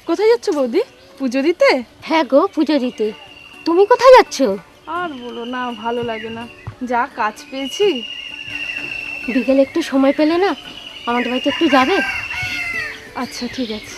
কোথায় যাচ্ছ বৌদি? পুজো দিতে? হ্যাঁ গো, পুজো দিতে। তুমি কোথায় যাচ্ছ? আর বলো না, ভালো লাগে না, যা কাজ পেয়েছি। বিকেলে একটু সময় পেলে না আমাদের বাড়িতে একটু যাবে? আচ্ছা ঠিক আছে।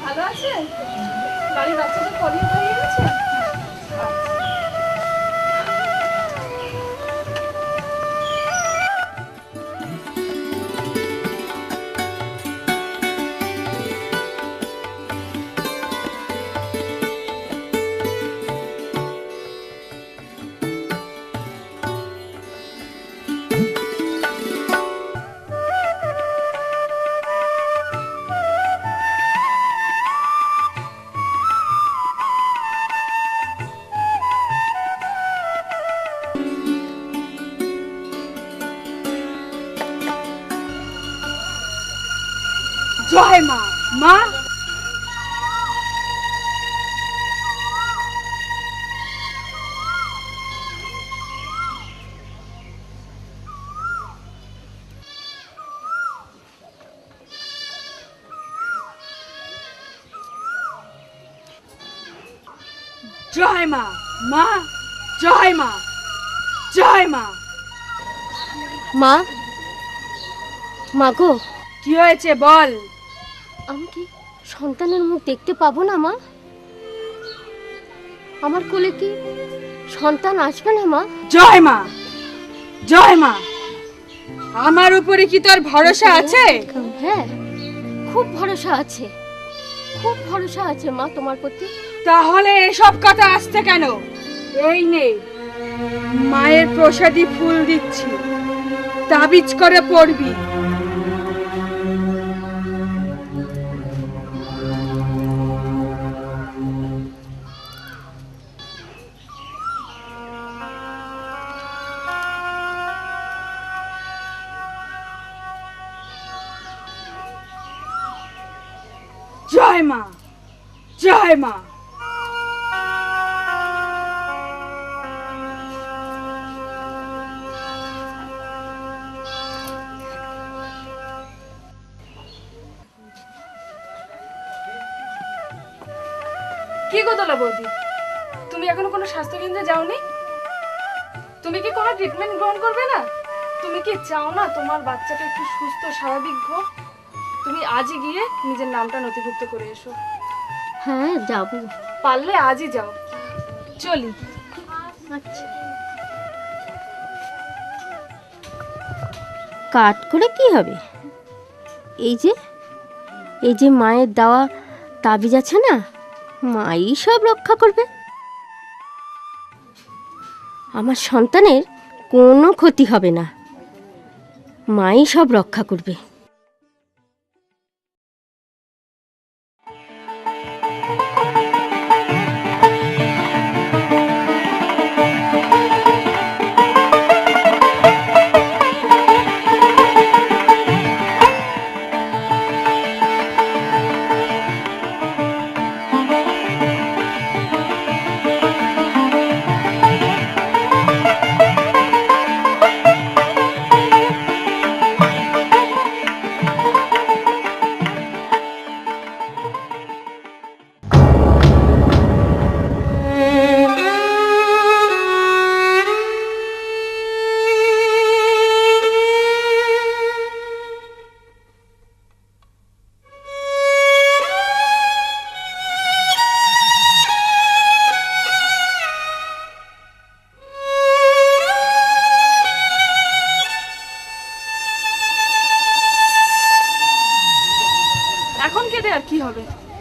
ভালো আছে? বাড়ির বাচ্চাদের পলিও খাইয়ে গেছে? জয় মা। মা, জয় মা। মা, জয় মা, জয় মা। মা, মা গো, কি হয়েছে বল? আমি কি সন্তানের মুখ দেখতে পাবো না মা? আমার কোলে কি সন্তান আসবে না মা? জয় মা, জয় মা। আমার উপরে কি তোর ভরসা আছে? হ্যাঁ, খুব ভরসা আছে, খুব ভরসা আছে মা তোমার প্রতি। তাহলে এসব কথা আসছে কেন? এই নে, মায়ের প্রসাদী ফুল দিচ্ছি, তাবিজ করে পড়বি। জয় মা, জয় মা। কি গো দোলা বৌদি, তুমি এখনো কোনো স্বাস্থ্য কেন্দ্রে যাওনি? তুমি কি কোনো ট্রিটমেন্ট গ্রহণ করবে না? তুমি কি চাও না তোমার বাচ্চাটা একটু সুস্থ স্বাভাবিক হোক? তুমি আজই গিয়ে নিজের নামটা নথিভুক্ত করে এসো। হ্যাঁ যাবো। পারলে আজই যাও। চলি। আচ্ছা, কাট করে কি হবে? এই যে মায়ের দেওয়া তাবিজ আছে না, মাই সব রক্ষা করবে। আমার সন্তানের কোনো ক্ষতি হবে না, মাই সব রক্ষা করবে।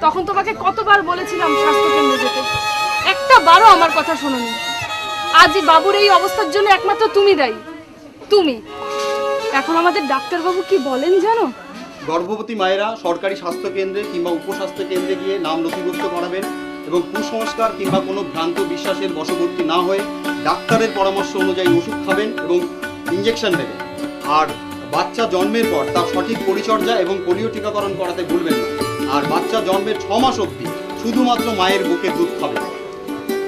তখন তোমাকে কতবার বলেছিলাম স্বাস্থ্যকেন্দ্রে যেতে, একটা বারও আমার কথা শোনোনি। আজ এই বাবুর এই অবস্থার জন্য একমাত্র তুমি দায়ী, তুমি। এখন আমাদের ডাক্তারবাবু কি বলেন জানো? গর্ভবতী মায়েরা সরকারি স্বাস্থ্য কেন্দ্রে কিংবা উপস্বাস্থ্য কেন্দ্রে গিয়ে নাম নথিভুক্ত করাবেন এবং কুসংস্কার কিংবা কোনো ভ্রান্ত বিশ্বাসের বশবর্তী না হয়ে ডাক্তারের পরামর্শ অনুযায়ী ওষুধ খাবেন এবং ইঞ্জেকশন নেবেন। আর বাচ্চা জন্মের পর তার সঠিক পরিচর্যা এবং পোলিও টিকাকরণ করাতে ভুলবেন না। আর বাচ্চা জন্মের 6 মাস অবধি শুধুমাত্র মায়ের বুকের দুধ খাবেন।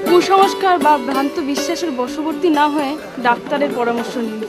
কুসংস্কার বা ভ্রান্ত বিশ্বাসের বশবর্তী না হয়ে ডাক্তারের পরামর্শ নিন।